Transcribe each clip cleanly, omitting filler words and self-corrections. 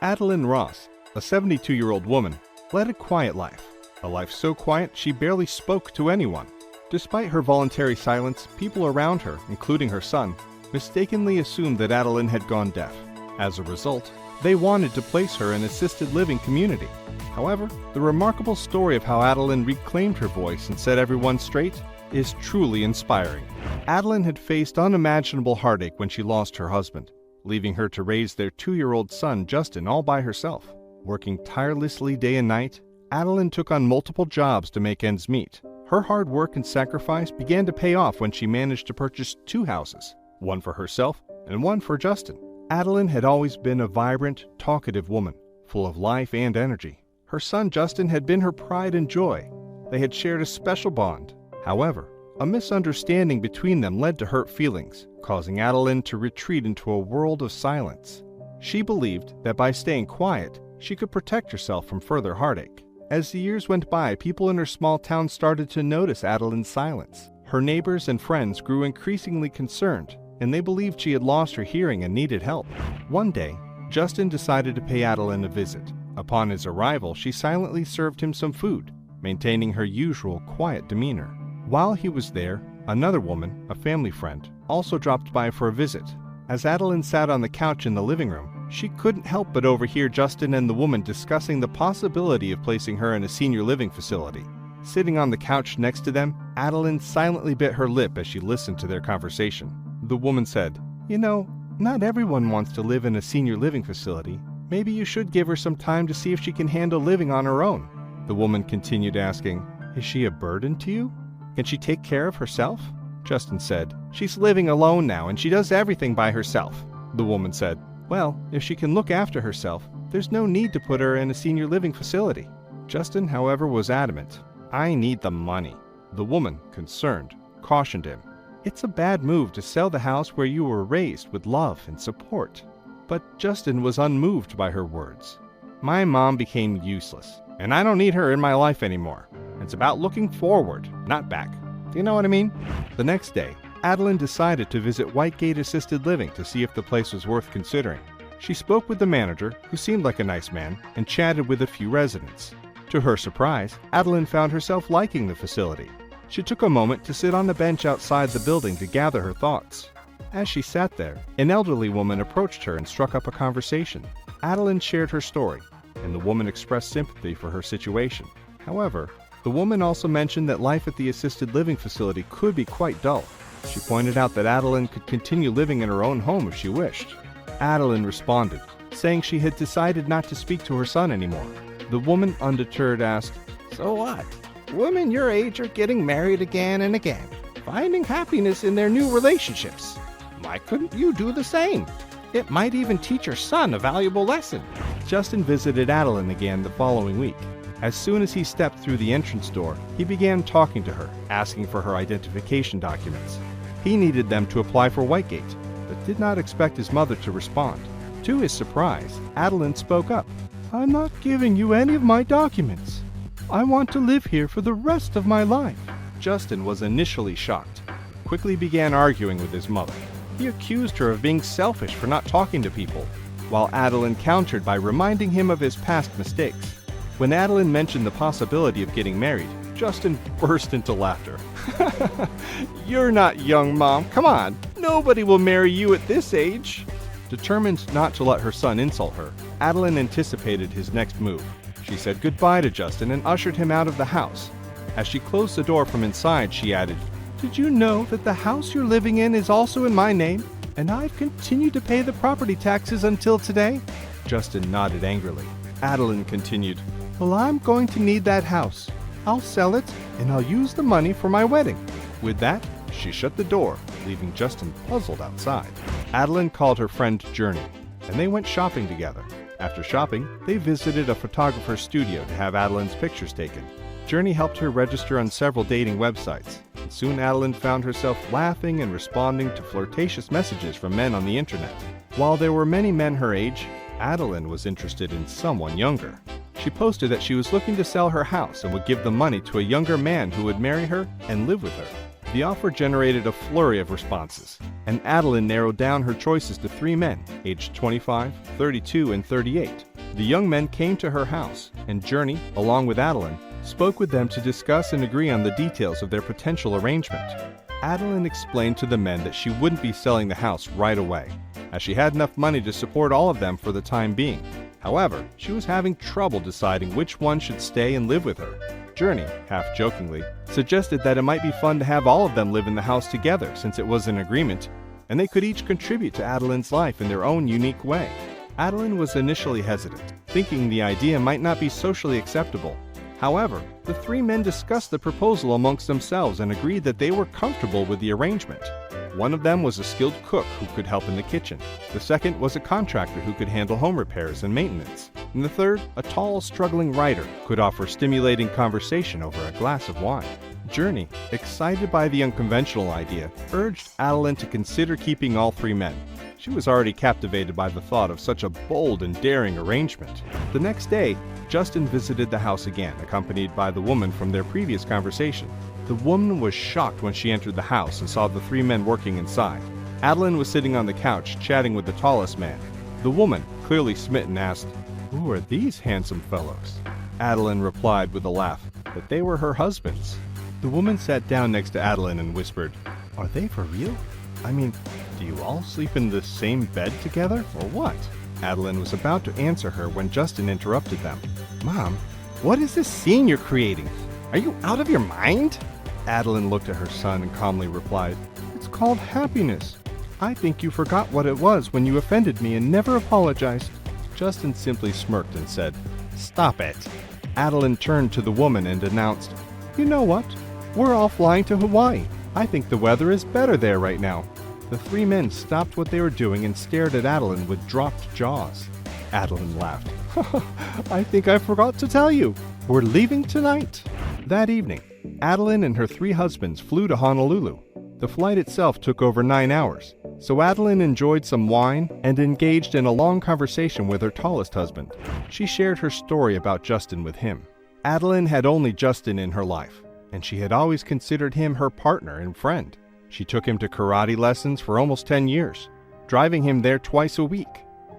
Adalynn Ross, a 72-year-old woman, led a quiet life. A life so quiet she barely spoke to anyone. Despite her voluntary silence, people around her, including her son, mistakenly assumed that Adeline had gone deaf. As a result, they wanted to place her in an assisted living community. However, the remarkable story of how Adeline reclaimed her voice and set everyone straight is truly inspiring. Adeline had faced unimaginable heartache when she lost her husband, leaving her to raise their 2-year-old son Justin all by herself. Working tirelessly day and night, Adeline took on multiple jobs to make ends meet. Her hard work and sacrifice began to pay off when she managed to purchase 2 houses, one for herself and one for Justin. Adeline had always been a vibrant, talkative woman, full of life and energy. Her son Justin had been her pride and joy. They had shared a special bond. However, a misunderstanding between them led to hurt feelings, causing Adeline to retreat into a world of silence. She believed that by staying quiet, she could protect herself from further heartache. As the years went by, people in her small town started to notice Adeline's silence. Her neighbors and friends grew increasingly concerned, and they believed she had lost her hearing and needed help. One day, Justin decided to pay Adeline a visit. Upon his arrival, she silently served him some food, maintaining her usual quiet demeanor. While he was there, another woman, a family friend, also dropped by for a visit. As Adeline sat on the couch in the living room, she couldn't help but overhear Justin and the woman discussing the possibility of placing her in a senior living facility. Sitting on the couch next to them, Adeline silently bit her lip as she listened to their conversation. The woman said, "You know, not everyone wants to live in a senior living facility. Maybe you should give her some time to see if she can handle living on her own." The woman continued asking, "Is she a burden to you? Can she take care of herself?" Justin said, "She's living alone now and she does everything by herself." The woman said, "Well, if she can look after herself, there's no need to put her in a senior living facility." Justin, however, was adamant. "I need the money." The woman, concerned, cautioned him. "It's a bad move to sell the house where you were raised with love and support." But Justin was unmoved by her words. "My mom became useless, and I don't need her in my life anymore. It's about looking forward, not back. Do you know what I mean?" The next day, Adeline decided to visit Whitegate Assisted Living to see if the place was worth considering. She spoke with the manager, who seemed like a nice man, and chatted with a few residents. To her surprise, Adeline found herself liking the facility. She took a moment to sit on a bench outside the building to gather her thoughts. As she sat there, an elderly woman approached her and struck up a conversation. Adeline shared her story, and the woman expressed sympathy for her situation. However, the woman also mentioned that life at the assisted living facility could be quite dull. She pointed out that Adeline could continue living in her own home if she wished. Adeline responded, saying she had decided not to speak to her son anymore. The woman, undeterred, asked, "So what? Women your age are getting married again and again, finding happiness in their new relationships. Why couldn't you do the same? It might even teach your son a valuable lesson." Justin visited Adeline again the following week. As soon as he stepped through the entrance door, he began talking to her, asking for her identification documents. He needed them to apply for Whitegate, but did not expect his mother to respond. To his surprise, Adeline spoke up. "I'm not giving you any of my documents. I want to live here for the rest of my life." Justin was initially shocked, quickly began arguing with his mother. He accused her of being selfish for not talking to people, while Adeline countered by reminding him of his past mistakes. When Adeline mentioned the possibility of getting married, Justin burst into laughter. "You're not young, Mom. Come on. Nobody will marry you at this age." Determined not to let her son insult her, Adeline anticipated his next move. She said goodbye to Justin and ushered him out of the house. As she closed the door from inside, she added, "Did you know that the house you're living in is also in my name, and I've continued to pay the property taxes until today?" Justin nodded angrily. Adeline continued, "Well, I'm going to need that house. I'll sell it, and I'll use the money for my wedding." With that, she shut the door, leaving Justin puzzled outside. Adeline called her friend Journey, and they went shopping together. After shopping, they visited a photographer's studio to have Adeline's pictures taken. Journey helped her register on several dating websites, and soon Adeline found herself laughing and responding to flirtatious messages from men on the internet. While there were many men her age, Adeline was interested in someone younger. She posted that she was looking to sell her house and would give the money to a younger man who would marry her and live with her. The offer generated a flurry of responses, and Adeline narrowed down her choices to 3 men, aged 25, 32, and 38. The young men came to her house, and Journey, along with Adeline, spoke with them to discuss and agree on the details of their potential arrangement. Adeline explained to the men that she wouldn't be selling the house right away, as she had enough money to support all of them for the time being. However, she was having trouble deciding which one should stay and live with her. Journey, half-jokingly, suggested that it might be fun to have all of them live in the house together since it was an agreement, and they could each contribute to Adeline's life in their own unique way. Adeline was initially hesitant, thinking the idea might not be socially acceptable. However, the three men discussed the proposal amongst themselves and agreed that they were comfortable with the arrangement. One of them was a skilled cook who could help in the kitchen. The second was a contractor who could handle home repairs and maintenance. And the third, a tall, struggling writer, could offer stimulating conversation over a glass of wine. Journey, excited by the unconventional idea, urged Adeline to consider keeping all three men. She was already captivated by the thought of such a bold and daring arrangement. The next day, Justin visited the house again, accompanied by the woman from their previous conversation. The woman was shocked when she entered the house and saw the three men working inside. Adeline was sitting on the couch, chatting with the tallest man. The woman, clearly smitten, asked, "Who are these handsome fellows?" Adeline replied with a laugh that they were her husbands. The woman sat down next to Adeline and whispered, "Are they for real? I mean, do you all sleep in the same bed together, or what?" Adeline was about to answer her when Justin interrupted them. "Mom, what is this scene you're creating? Are you out of your mind?" Adeline looked at her son and calmly replied, "It's called happiness. I think you forgot what it was when you offended me and never apologized." Justin simply smirked and said, "Stop it." Adeline turned to the woman and announced, "You know what? We're all flying to Hawaii. I think the weather is better there right now." The three men stopped what they were doing and stared at Adeline with dropped jaws. Adeline laughed. "I think I forgot to tell you. We're leaving tonight." That evening, Adeline and her three husbands flew to Honolulu. The flight itself took over 9 hours, so Adeline enjoyed some wine and engaged in a long conversation with her tallest husband. She shared her story about Justin with him. Adeline had only Justin in her life, and she had always considered him her partner and friend. She took him to karate lessons for almost 10 years, driving him there twice a week.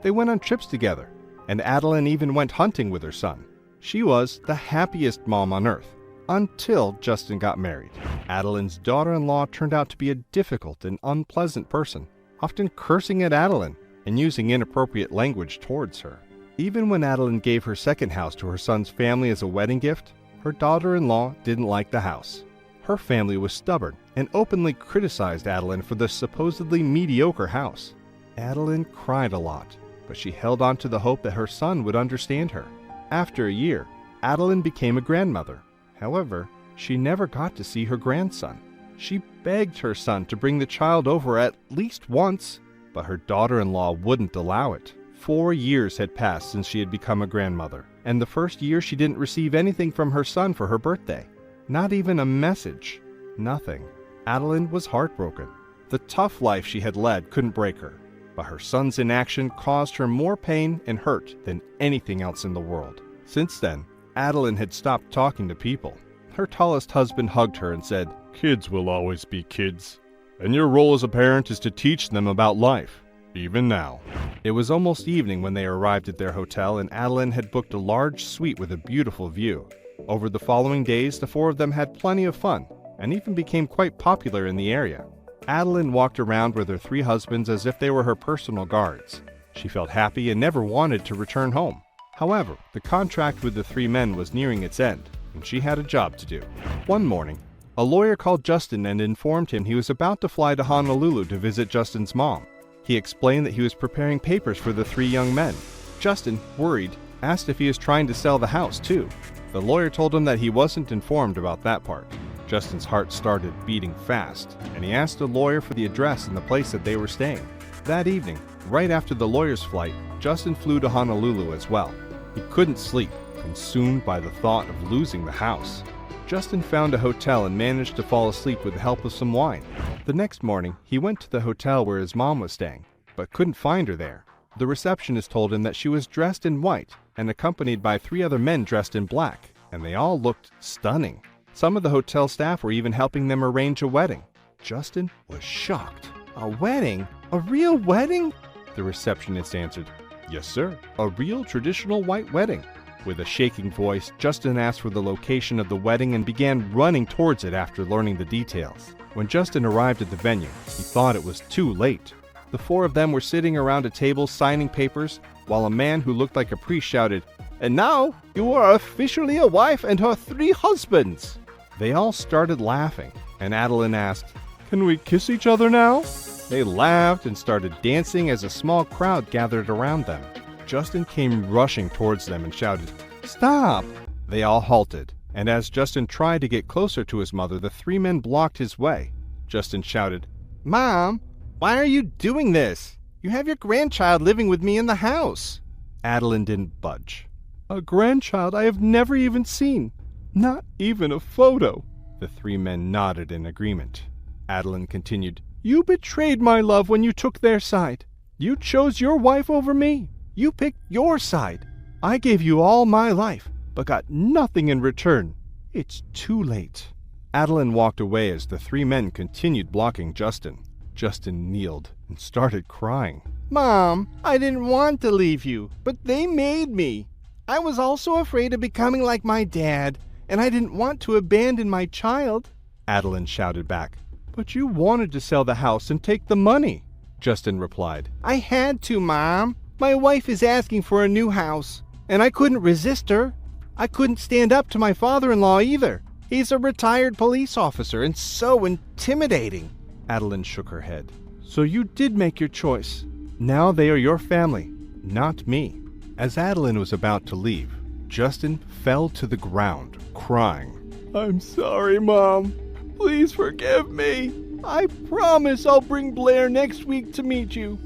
They went on trips together, and Adeline even went hunting with her son. She was the happiest mom on earth, until Justin got married. Adeline's daughter-in-law turned out to be a difficult and unpleasant person, often cursing at Adeline and using inappropriate language towards her. Even when Adeline gave her second house to her son's family as a wedding gift, her daughter-in-law didn't like the house. Her family was stubborn and openly criticized Adeline for the supposedly mediocre house. Adeline cried a lot, but she held on to the hope that her son would understand her. After a year, Adeline became a grandmother. However, she never got to see her grandson. She begged her son to bring the child over at least once, but her daughter-in-law wouldn't allow it. 4 years had passed since she had become a grandmother, and the first year she didn't receive anything from her son for her birthday. Not even a message. Nothing. Adeline was heartbroken. The tough life she had led couldn't break her, but her son's inaction caused her more pain and hurt than anything else in the world. Since then, Adeline had stopped talking to people. Her tallest husband hugged her and said, "Kids will always be kids, and your role as a parent is to teach them about life, even now." It was almost evening when they arrived at their hotel, and Adeline had booked a large suite with a beautiful view. Over the following days, the four of them had plenty of fun, and even became quite popular in the area. Adeline walked around with her three husbands as if they were her personal guards. She felt happy and never wanted to return home. However, the contract with the three men was nearing its end, and she had a job to do. One morning, a lawyer called Justin and informed him he was about to fly to Honolulu to visit Justin's mom. He explained that he was preparing papers for the three young men. Justin, worried, asked if he was trying to sell the house too. The lawyer told him that he wasn't informed about that part. Justin's heart started beating fast, and he asked the lawyer for the address and the place that they were staying. That evening, right after the lawyer's flight, Justin flew to Honolulu as well. He couldn't sleep, consumed by the thought of losing the house. Justin found a hotel and managed to fall asleep with the help of some wine. The next morning, he went to the hotel where his mom was staying, but couldn't find her there. The receptionist told him that she was dressed in white and accompanied by 3 other men dressed in black, and they all looked stunning. Some of the hotel staff were even helping them arrange a wedding. Justin was shocked. "A wedding? A real wedding?" The receptionist answered. Yes, sir. A real traditional white wedding. With a shaking voice, Justin asked for the location of the wedding and began running towards it after learning the details. When Justin arrived at the venue, he thought it was too late. The four of them were sitting around a table signing papers, while a man who looked like a priest shouted, "And now you are officially a wife and her 3 husbands." They all started laughing, and Adeline asked, "Can we kiss each other now?" They laughed and started dancing as a small crowd gathered around them. Justin came rushing towards them and shouted, "Stop!" They all halted, and as Justin tried to get closer to his mother, the 3 men blocked his way. Justin shouted, "Mom, why are you doing this? You have your grandchild living with me in the house." Adeline didn't budge. "A grandchild I have never even seen. Not even a photo." The 3 men nodded in agreement. Adeline continued, "You betrayed my love when you took their side. You chose your wife over me. You picked your side. I gave you all my life, but got nothing in return. It's too late." Adeline walked away as the 3 men continued blocking Justin. Justin kneeled and started crying. "Mom, I didn't want to leave you, but they made me. I was also afraid of becoming like my dad, and I didn't want to abandon my child." Adeline shouted back, "But you wanted to sell the house and take the money." Justin replied, "I had to, Mom. My wife is asking for a new house, and I couldn't resist her. I couldn't stand up to my father-in-law either. He's a retired police officer and so intimidating." Adeline shook her head. "So you did make your choice. Now they are your family, not me." As Adeline was about to leave, Justin fell to the ground, crying, "I'm sorry, Mom. Please forgive me. I promise I'll bring Blair next week to meet you.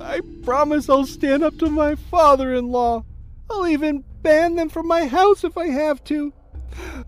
I promise I'll stand up to my father-in-law. I'll even ban them from my house if I have to.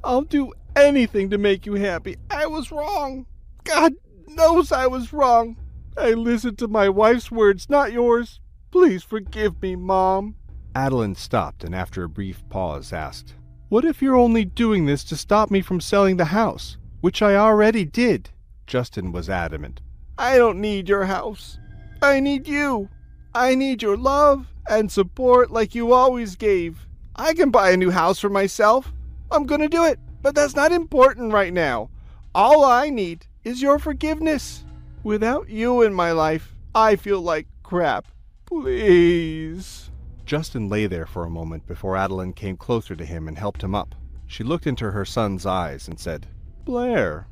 I'll do anything to make you happy. I was wrong. God knows I was wrong. I listened to my wife's words, not yours. Please forgive me, Mom." Adeline stopped and after a brief pause asked, "What if you're only doing this to stop me from selling the house, which I already did?" Justin was adamant. "I don't need your house. I need you. I need your love and support like you always gave. I can buy a new house for myself. I'm going to do it, but that's not important right now. All I need is your forgiveness. Without you in my life, I feel like crap. Please." Justin lay there for a moment before Adeline came closer to him and helped him up. She looked into her son's eyes and said, "Blair.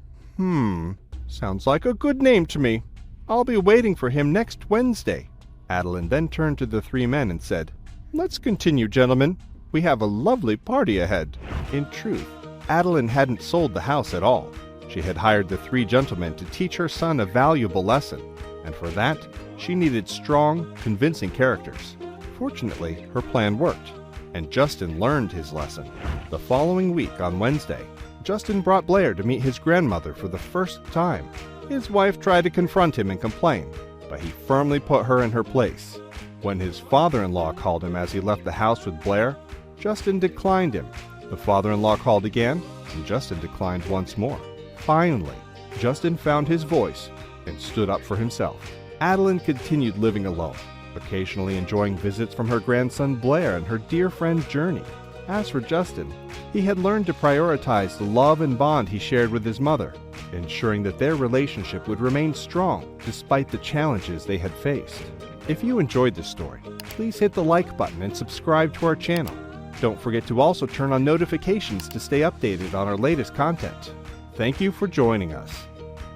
Sounds like a good name to me. I'll be waiting for him next Wednesday." Adeline then turned to the 3 men and said, "Let's continue, gentlemen. We have a lovely party ahead." In truth, Adeline hadn't sold the house at all. She had hired the 3 gentlemen to teach her son a valuable lesson, and for that, she needed strong, convincing characters. Fortunately, her plan worked, and Justin learned his lesson. The following week, on Wednesday, Justin brought Blair to meet his grandmother for the first time. His wife tried to confront him and complain, but he firmly put her in her place. When his father-in-law called him as he left the house with Blair, Justin declined him. The father-in-law called again, and Justin declined once more. Finally, Justin found his voice and stood up for himself. Adeline continued living alone, occasionally enjoying visits from her grandson Blair and her dear friend Journey. As for Justin, he had learned to prioritize the love and bond he shared with his mother, ensuring that their relationship would remain strong despite the challenges they had faced. If you enjoyed this story, please hit the like button and subscribe to our channel. Don't forget to also turn on notifications to stay updated on our latest content. Thank you for joining us.